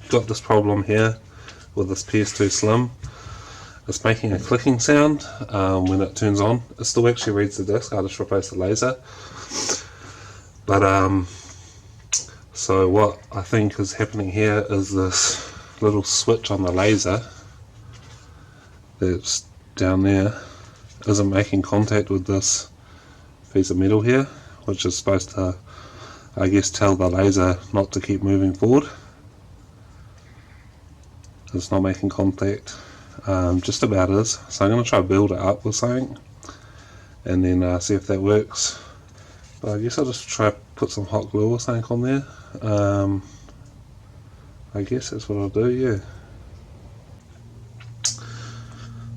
got this problem here with this PS2 Slim. It's making a clicking sound when it turns on. It still actually reads the disc. I just replaced the laser. But so what I think is happening here is this little switch on the laser that's down there isn't making contact with this piece of metal here, which is supposed to, I guess, tell the laser not to keep moving forward. It's not making contact. Just about is. So I'm going to try to build it up with something and then see if that works. But I guess I'll just try to put some hot glue or something on there. I guess that's what I'll do, yeah.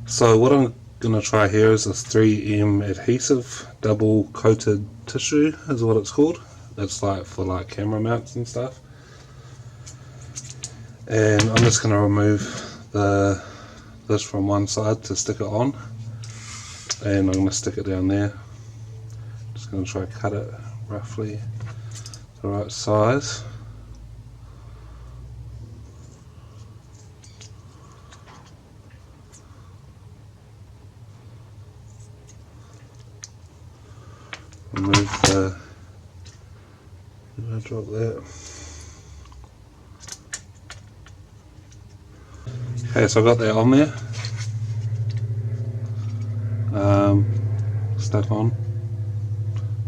So what I'm going to try here is this 3M adhesive double coated tissue is what it's called. It's like for like camera mounts and stuff. And I'm just going to remove this from one side to stick it on, and I'm going to stick it down there. Just going to try to cut it roughly the right size. Remove the, I'm going to drop that. Okay, so I got that on there, stuck on.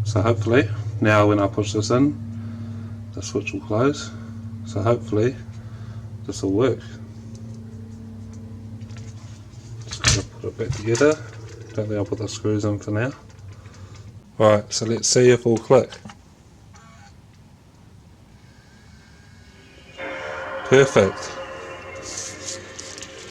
So hopefully, now when I push this in, the switch will close. So hopefully, this will work. Just gotta put it back together. Don't think I'll put the screws in for now. Right, so let's see if it'll click. Perfect.